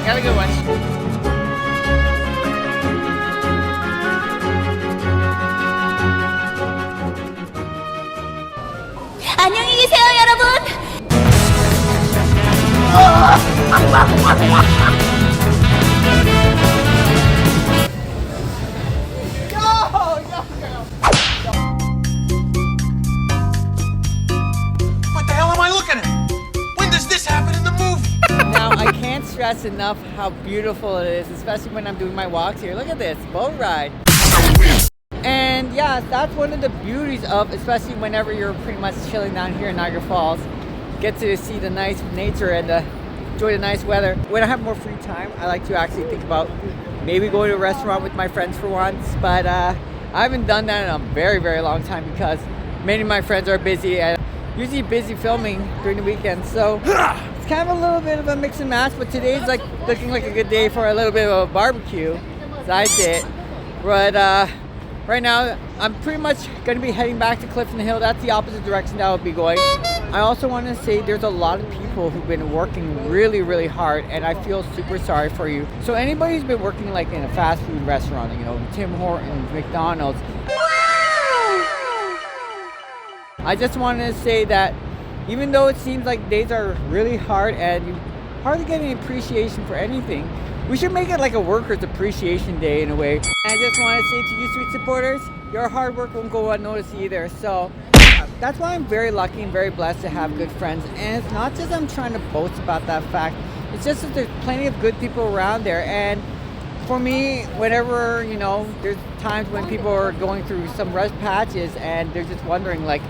Got a good one. 안녕히 계세요, 여러분. What the hell am I looking at? When does this happen in the movie? Now, I can't stress enough how beautiful it is, especially when I'm doing my walks here. Look at this boat ride. And yeah, that's one of the beauties of, especially whenever you're pretty much chilling down here in Niagara Falls, get to see the nice nature and enjoy the nice weather. When I have more free time, I like to actually think about maybe going to a restaurant with my friends for once, but I haven't done that in a very, very long time because many of my friends are busy and usually busy filming during the weekend. So it's kind of a little bit of a mix and match, but today's like looking like a good day for a little bit of a barbecue. So I did. But right now, I'm pretty much going to be heading back to Clifton Hill. That's the opposite direction that I'll be going. I also want to say there's a lot of people who've been working really, really hard, and I feel super sorry for you. So anybody who's been working like in a fast food restaurant, you know, Tim Hortons, McDonald's. I just want to say that even though it seems like days are really hard and you hardly get any appreciation for anything, we should make it like a workers' appreciation day in a way. And I just want to say to you, sweet supporters, your hard work won't go unnoticed either. So that's why I'm very lucky and very blessed to have good friends. And it's not just I'm trying to boast about that fact. It's just that there's plenty of good people around there. And for me, whenever, you know, there's times when people are going through some rough patches and they're just wondering like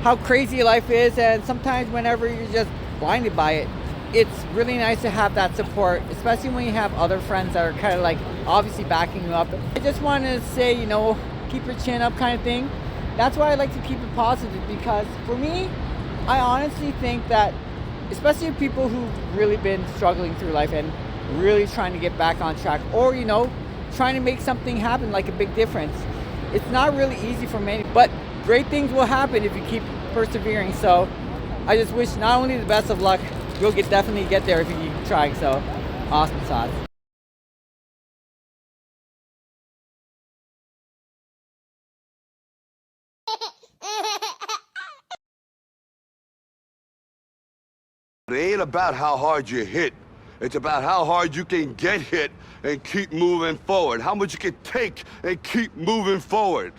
how crazy life is. And sometimes whenever you're just blinded by it, it's really nice to have that support, especially when you have other friends that are kind of like obviously backing you up. I just want to say, you know, keep your chin up kind of thing. That's why I like to keep it positive, because for me, I honestly think that especially people who've really been struggling through life and really trying to get back on track, or, you know, trying to make something happen, like a big difference. It's not really easy for many, but great things will happen if you keep persevering. So I just wish not only the best of luck, you'll definitely get there if you keep trying. So awesome sauce. It ain't about how hard you hit. It's about how hard you can get hit and keep moving forward. How much you can take and keep moving forward.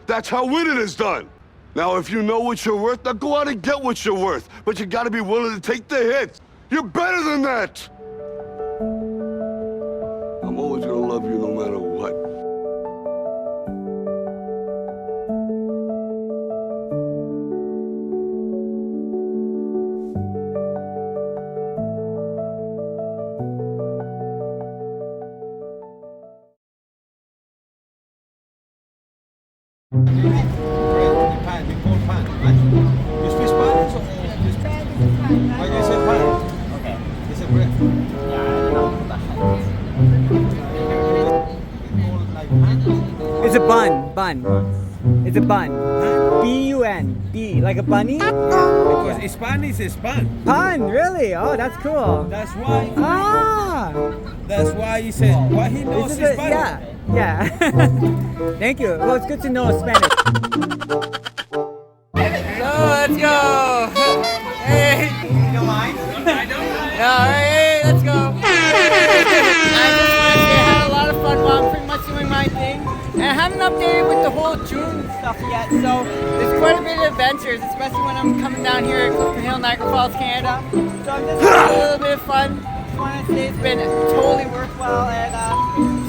That's how winning is done. Now, if you know what you're worth, now go out and get what you're worth. But you gotta be willing to take the hits. You're better than that. I'm always gonna love you no matter what. It's a bun. It's a bun. B-U-N. B, like a bunny? Because Spanish is pan. Pan, really? Oh, that's cool. That's why. Ah! That's why he said. Why he knows This is Spanish. yeah. Thank you. Well, it's good to know Spanish. So, let's go. Hey. You don't mind? I don't mind. Hey, let's go. I just want to say I had a lot of fun while I'm pretty much doing my thing. And I haven't updated with the whole June stuff yet, so there's quite a bit of adventures, especially when I'm coming down here at Clifton Hill, Niagara Falls, Canada. So I'm just having a little bit of fun. Just want to say it's been totally worthwhile, and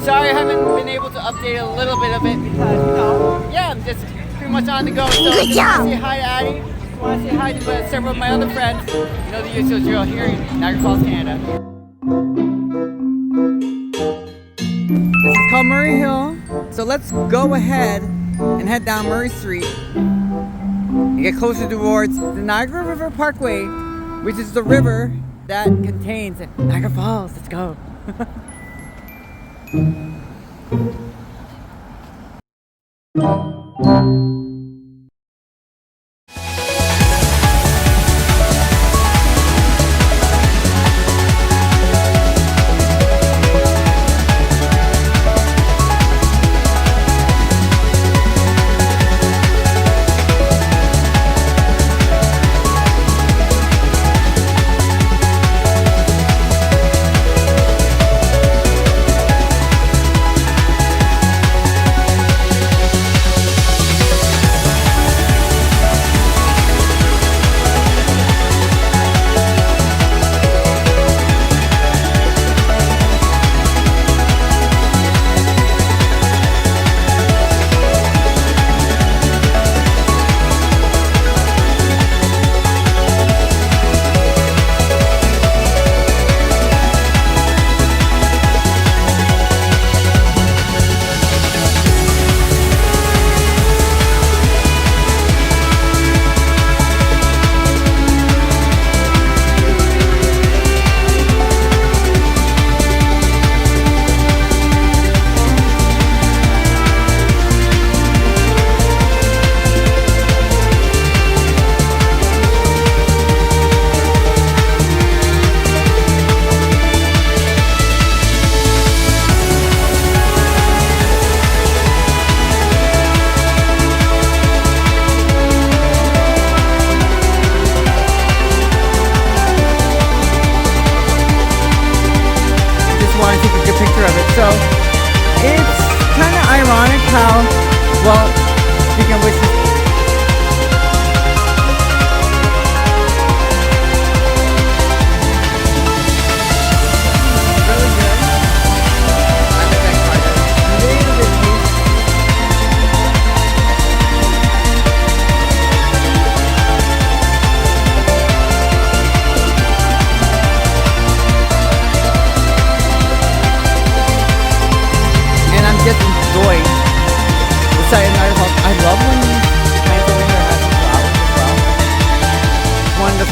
sorry I haven't been able to update a little bit of it because, you know, yeah, I'm just pretty much on the go. So I just want to say hi to Addie. Just want to say hi to several of my other friends. You know the usual drill here in Niagara Falls, Canada. This is called Murray Hill. So let's go ahead and head down Murray Street and get closer towards the Niagara River Parkway, which is the river that contains Niagara Falls. Let's go.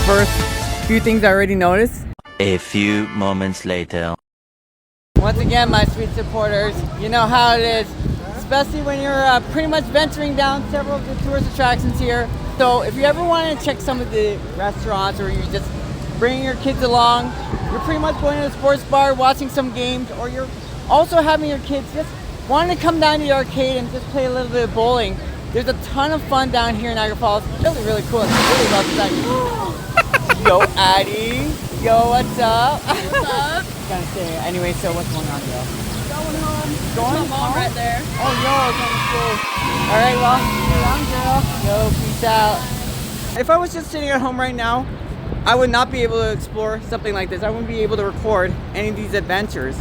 first few things I already noticed. A few moments later. Once again, my sweet supporters, you know how it is, especially when you're pretty much venturing down several of the tourist attractions here. So if you ever want to check some of the restaurants, or you're just bringing your kids along, you're pretty much going to the sports bar, watching some games, or you're also having your kids just wanting to come down to the arcade and just play a little bit of bowling. There's a ton of fun down here in Niagara Falls. Really, really cool. It's really well designed. Yo, Addie. Yo, what's up? What's up? Gonna say anyway. So what's going on, girl? Going home. Going My mom home? right there. Oh, yo, it's on the school. All right, well, see you around, girl. Yo, peace out. If I was just sitting at home right now, I would not be able to explore something like this. I wouldn't be able to record any of these adventures,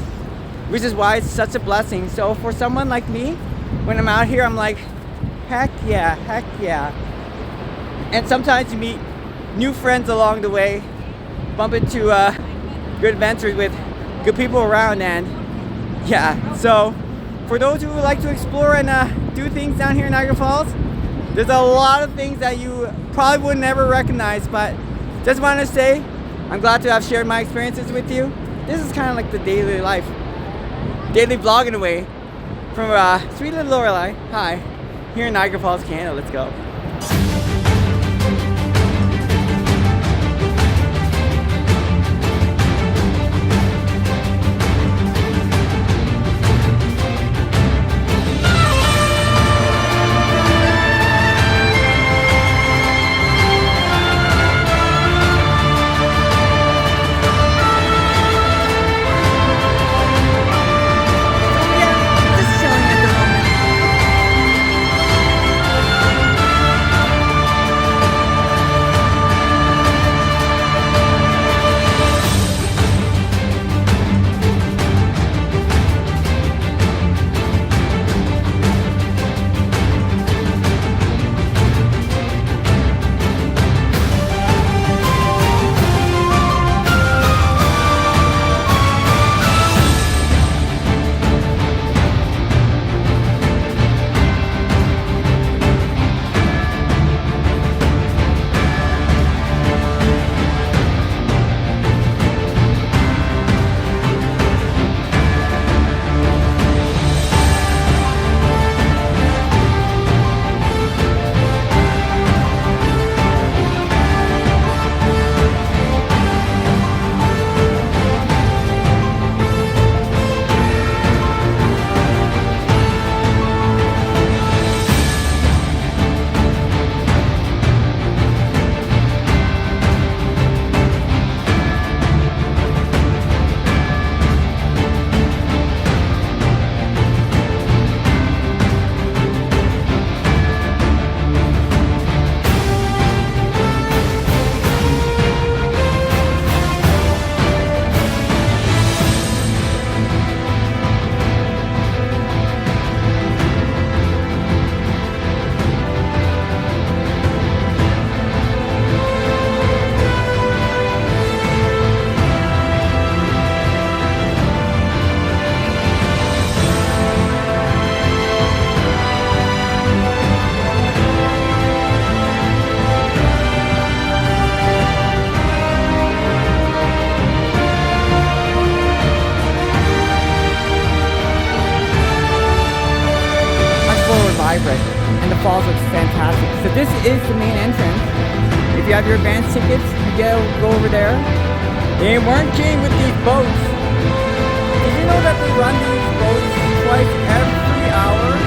which is why it's such a blessing. So for someone like me, when I'm out here, I'm like, heck yeah, heck yeah. And sometimes you meet new friends along the way, bump into good adventures with good people around, and yeah. So for those who like to explore and do things down here in Niagara Falls, there's a lot of things that you probably would never recognize, but just want to say I'm glad to have shared my experiences with you. This is kind of like the daily life, daily vlog in a way, from SweetlyLorelei. Hi, here in Niagara Falls, Canada. Let's go. vibrant, and the falls looks fantastic. So this is the main entrance. If you have your advance tickets, you go over there. They weren't kidding with these boats. Did you know that they run these boats twice every hour?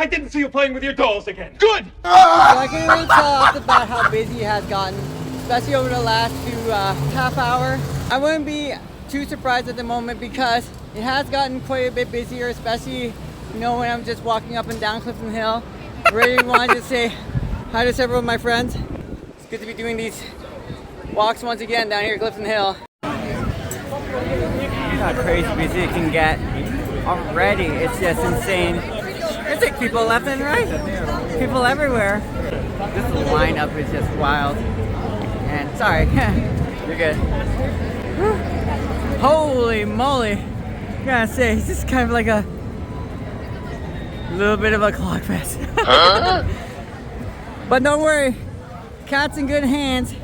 I didn't see you playing with your dolls again. Good! So I can really tell off the bat how busy it has gotten, especially over the last few half hour. I wouldn't be too surprised at the moment because it has gotten quite a bit busier, especially, you know, when I'm just walking up and down Clifton Hill. Really wanted to say hi to several of my friends. It's good to be doing these walks once again down here at Clifton Hill. How crazy busy it can get already. It's just insane. There's like people left and right. People everywhere. This lineup is just wild. And sorry, you're good. Whew. Holy moly. I gotta say, it's just kind of like a little bit of a clog fest. Huh? But don't worry, cat's in good hands.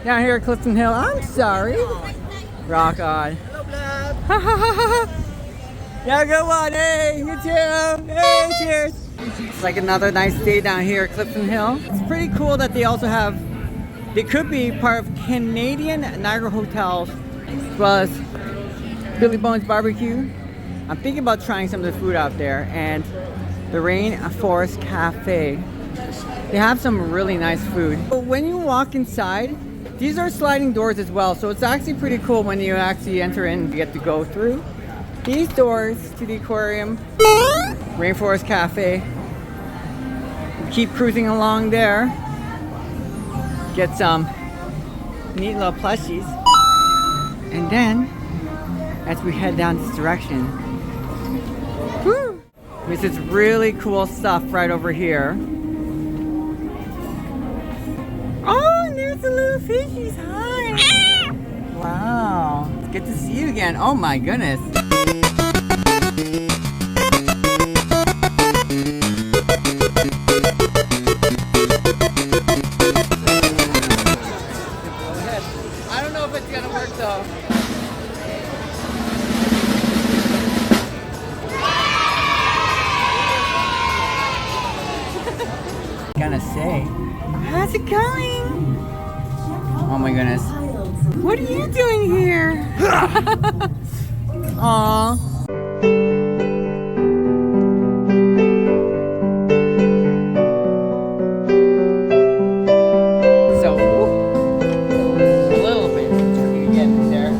Down here at Clifton Hill. I'm sorry. Rock on. Yeah, good one. Hey, you too. Hey, cheers. It's like another nice day down here at Clifton Hill. It's pretty cool that they also have, they could be part of Canadian Niagara hotels, as well as Billy Bones Barbecue. I'm thinking about trying some of the food out there, and the Rainforest Cafe. They have some really nice food. But when you walk inside, these are sliding doors as well, so it's actually pretty cool when you actually enter in. You get to go through these doors to the Aquarium, Rainforest Cafe. We keep cruising along there. Get some neat little plushies. And then, as we head down this direction, woo, this is really cool stuff right over here. Oh, and there's the little fishies. Hi. Wow. It's good to see you again. Oh my goodness. I don't know if it's gonna work though. Gonna say, how's it going? Oh my goodness. What are you doing here? Aww. So, a little bit tricky to get in there.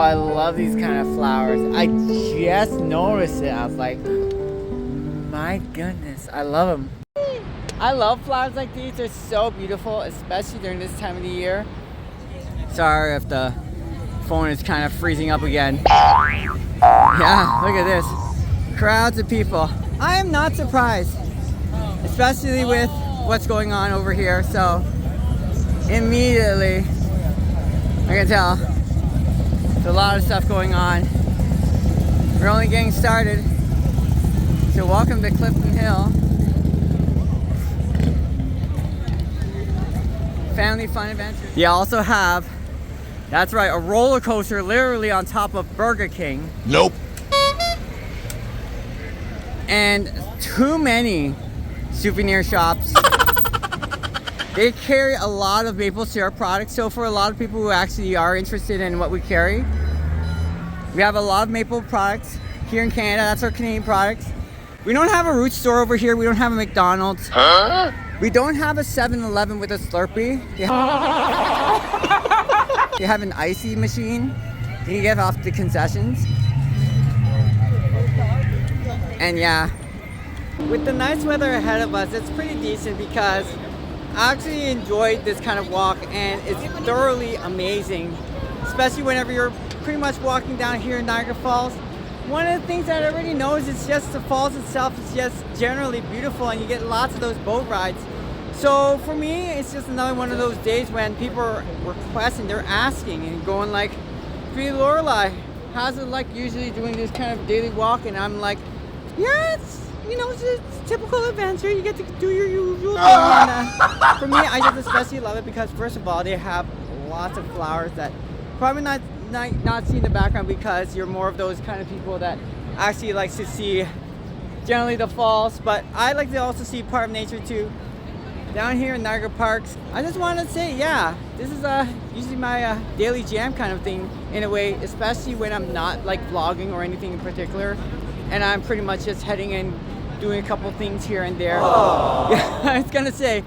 I love these kind of flowers. I just noticed it. I was like, my goodness, I love them. I love flowers like these. They're so beautiful, especially during this time of the year. Sorry if the phone is kind of freezing up again. Yeah, look at this. Crowds of people. I am not surprised, especially with what's going on over here. So immediately, I can tell there's a lot of stuff going on. We're only getting started. So welcome to Clifton Hill. Family fun adventure. You also have, that's right, a roller coaster literally on top of Burger King. Nope. And too many souvenir shops. They carry a lot of maple syrup products. So for a lot of people who actually are interested in what we carry, we have a lot of maple products here in Canada. That's our Canadian products. We don't have a Roots store over here. We don't have a McDonald's. Huh? We don't have a 7-Eleven with a Slurpee. You have an icy machine you can get off the concessions. And yeah, with the nice weather ahead of us, it's pretty decent because I actually enjoyed this kind of walk and it's thoroughly amazing, especially whenever you're pretty much walking down here in Niagara Falls. one of the things that everybody knows is just the falls itself is just generally beautiful, and you get lots of those boat rides. So for me, it's just another one of those days when people are requesting, they're asking and going like, SweetlyLorelei, how's it like usually doing this kind of daily walk? And I'm like, yeah, it's, you know, it's a typical adventure. You get to do your usual thing. And, for me, I just especially love it because first of all, they have lots of flowers that probably not see in the background because you're more of those kind of people that actually likes to see generally the falls. But I like to also see part of nature too. Down here in Niagara Parks, I just want to say, yeah, this is usually my daily jam kind of thing in a way, especially when I'm not like vlogging or anything in particular, and I'm pretty much just heading in, doing a couple things here and there. Yeah, I was gonna say,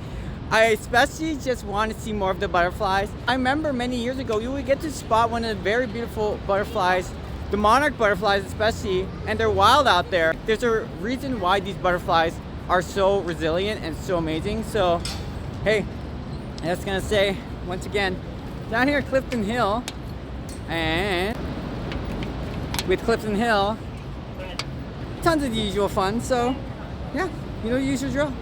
I especially just want to see more of the butterflies. I remember many years ago, you would get to spot one of the very beautiful butterflies, the monarch butterflies especially, and they're wild out there. There's a reason why these butterflies are so resilient and so amazing. So hey, I'm just gonna say once again, down here at Clifton Hill, and with Clifton Hill, tons of the usual fun. So yeah, you know, the usual drill.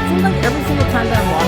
Seems like every single time that I'm